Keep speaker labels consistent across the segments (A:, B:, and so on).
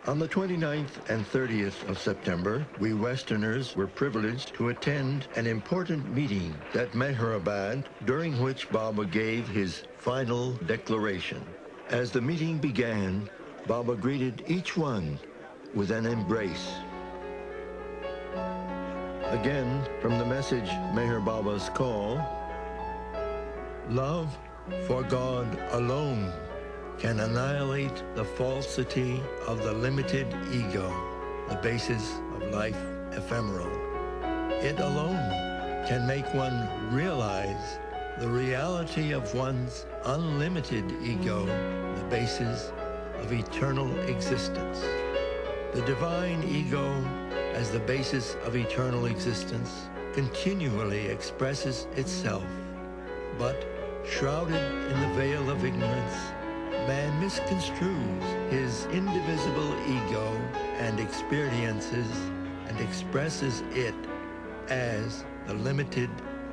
A: On the 29th and 30th of September, we Westerners were privileged to attend an important meeting at Mehrabad, during which Baba gave his final declaration. As the meeting began, Baba greeted each one with an embrace. Again, from the message Meher Baba's call, love for God alone can annihilate the falsity of the limited ego, the basis of life ephemeral. It alone can make one realize the reality of one's unlimited ego, the basis of eternal existence. The divine ego, as the basis of eternal existence, continually expresses itself, but shrouded in the veil of ignorance, man misconstrues his indivisible ego and experiences and expresses it as the limited,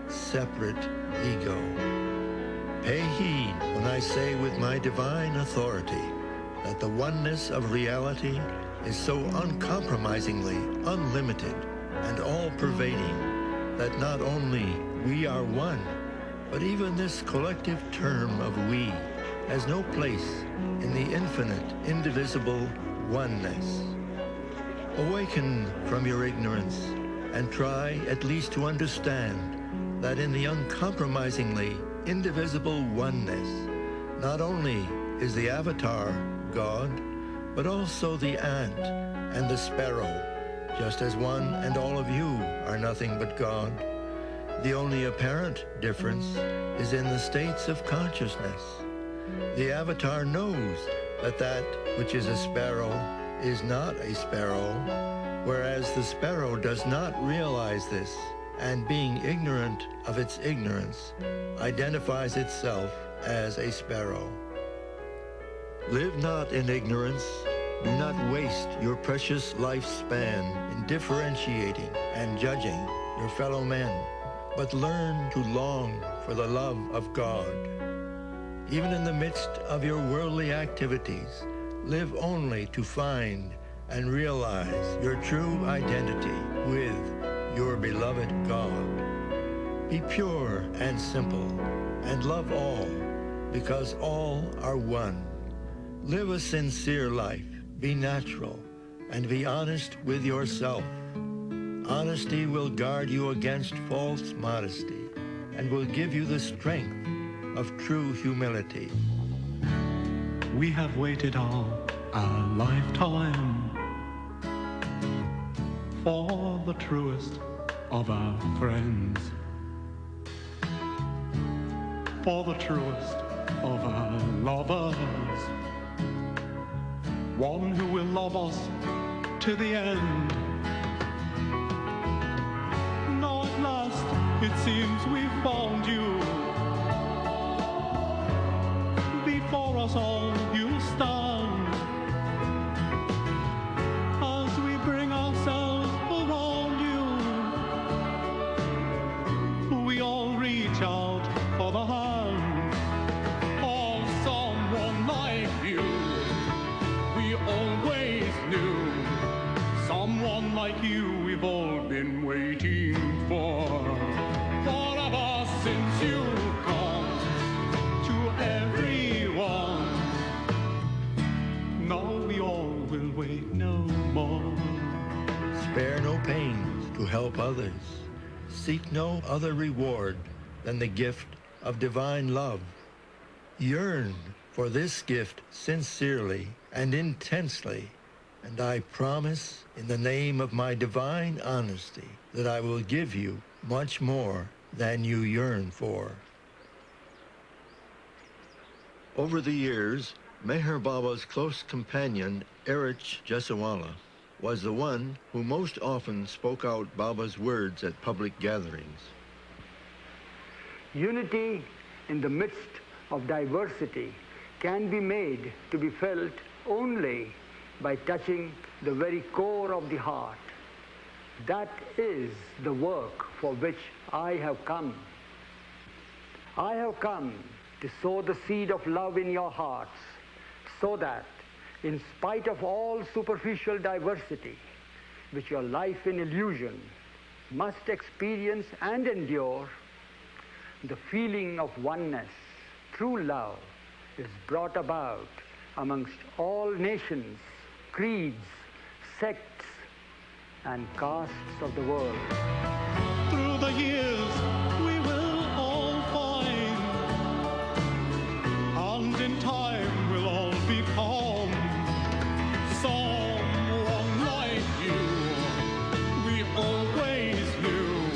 A: separate ego. Pay heed when I say with my divine authority that the oneness of reality is so uncompromisingly unlimited and all-pervading that not only we are one, but even this collective term of we has no place in the infinite, indivisible oneness. Awaken from your ignorance and try at least to understand that in the uncompromisingly indivisible oneness, not only is the avatar God, but also the ant and the sparrow, just as one and all of you are nothing but God. The only apparent difference is in the states of consciousness. The avatar knows that that which is a sparrow is not a sparrow, whereas the sparrow does not realize this, and being ignorant of its ignorance, identifies itself as a sparrow. Live not in ignorance. Do not waste your precious lifespan in differentiating and judging your fellow men, but learn to long for the love of God. Even in the midst of your worldly activities, live only to find and realize your true identity with your beloved God. Be pure and simple, and love all, because all are one. Live a sincere life, be natural, and be honest with yourself. Honesty will guard you against false modesty and will give you the strength of true humility.
B: We have waited all our lifetime for the truest of our friends, for the truest of our lovers, one who will love us to the end. Now at last it seems we've found you. Before us all you stand, as we bring ourselves around you. We all reach out for the hand of someone like you. We always knew someone like you we've all been waiting for. Forever since you come to everyone, now we all will wait no more.
A: Spare no pains to help others. Seek no other reward than the gift of divine love. Yearn for this gift sincerely and intensely, and I promise in the name of my divine honesty that I will give you much more than you yearn for. Over the years, Meher Baba's close companion, Erich Jesawala, was the one who most often spoke out Baba's words at public gatherings.
C: Unity in the midst of diversity can be made to be felt only by touching the very core of the heart. That is the work for which I have come. I have come to sow the seed of love in your hearts, so that in spite of all superficial diversity, which your life in illusion must experience and endure, the feeling of oneness through love is brought about amongst all nations, creeds, sects, and castes of the world.
B: Through the years we will all find, and in time we'll all become someone like you. We always knew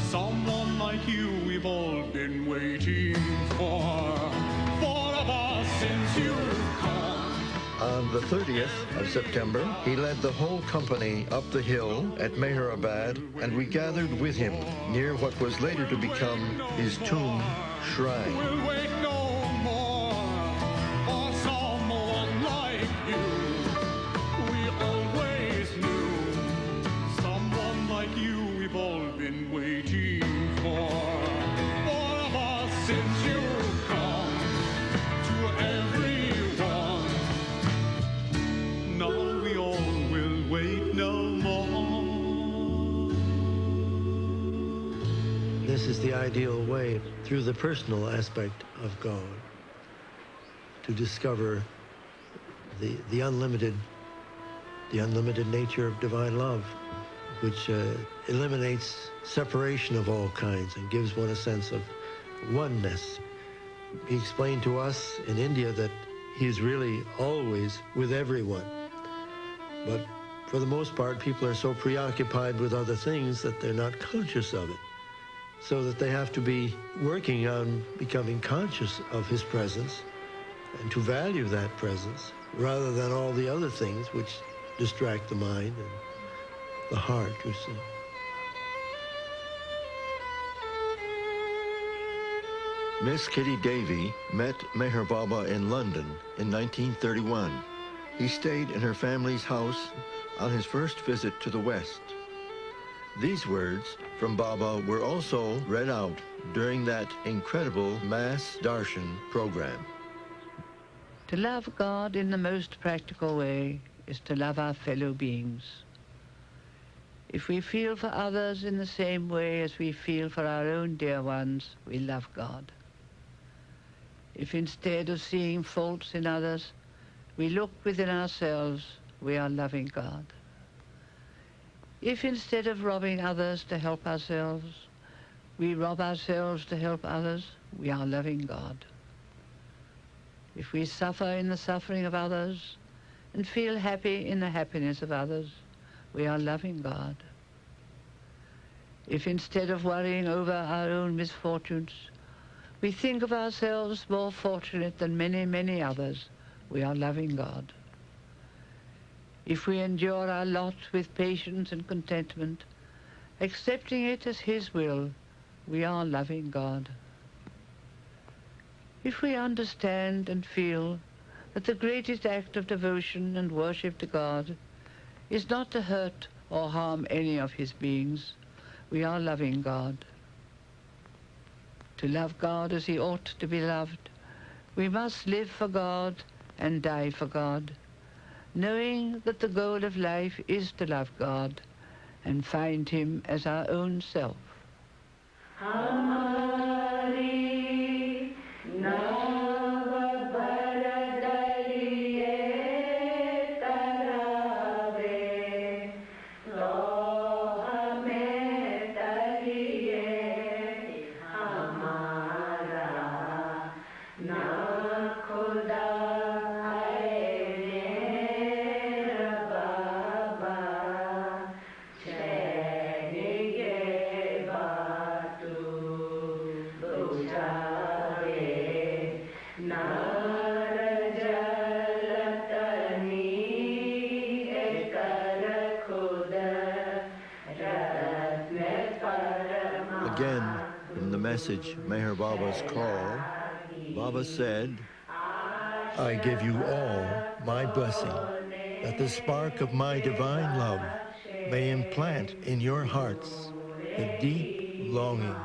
B: someone like you we've all been waiting for of us since you've come.
A: On the 30th of September, he led the whole company up the hill at Meherabad, and we gathered with him near what was later to become his tomb shrine.
B: We'll wait no more for someone like you. We always knew someone like you we've all been waiting for of us since you've come to everyone. Now we all will wait no more.
A: This is the ideal way, through the personal aspect of God, to discover the unlimited nature of divine love, which eliminates separation of all kinds and gives one a sense of oneness. He explained to us in India that he is really always with everyone. But for the most part, people are so preoccupied with other things that they're not conscious of it. So that they have to be working on becoming conscious of his presence and to value that presence rather than all the other things which distract the mind and the heart, you see. Miss Kitty Davy met Meher Baba in London in 1931. He stayed in her family's house on his first visit to the West. These words from Baba were also read out during that incredible mass darshan program.
D: To love God in the most practical way is to love our fellow beings. If we feel for others in the same way as we feel for our own dear ones, we love God. If instead of seeing faults in others, we look within ourselves, we are loving God. If instead of robbing others to help ourselves, we rob ourselves to help others, we are loving God. If we suffer in the suffering of others and feel happy in the happiness of others, we are loving God. If instead of worrying over our own misfortunes, we think of ourselves more fortunate than many, many others, we are loving God. If we endure our lot with patience and contentment, accepting it as His will, we are loving God. If we understand and feel that the greatest act of devotion and worship to God is not to hurt or harm any of His beings, we are loving God. To love God as He ought to be loved, we must live for God and die for God, knowing that the goal of life is to love God and find Him as our own self.
A: Again, in the message, Meher Baba's call, Baba said, I give you all my blessing, that the spark of my divine love may implant in your hearts the deep longing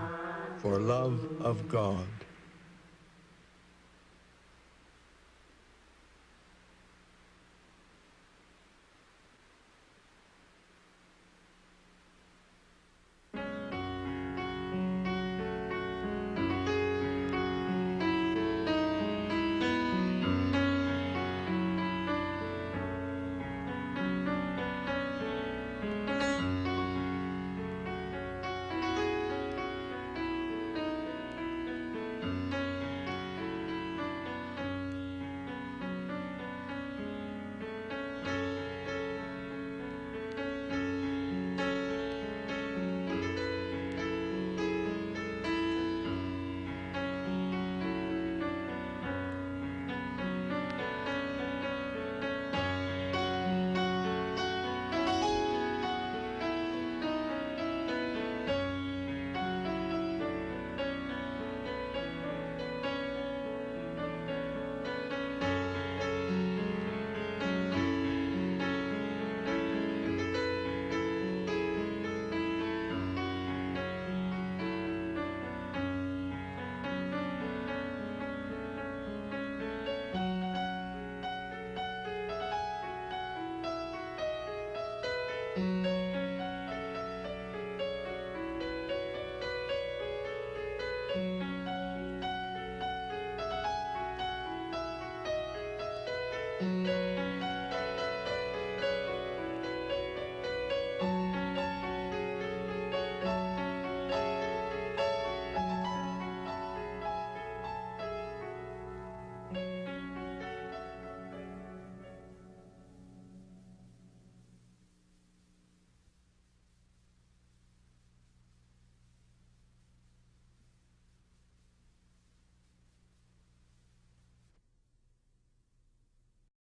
A: for love of God. you.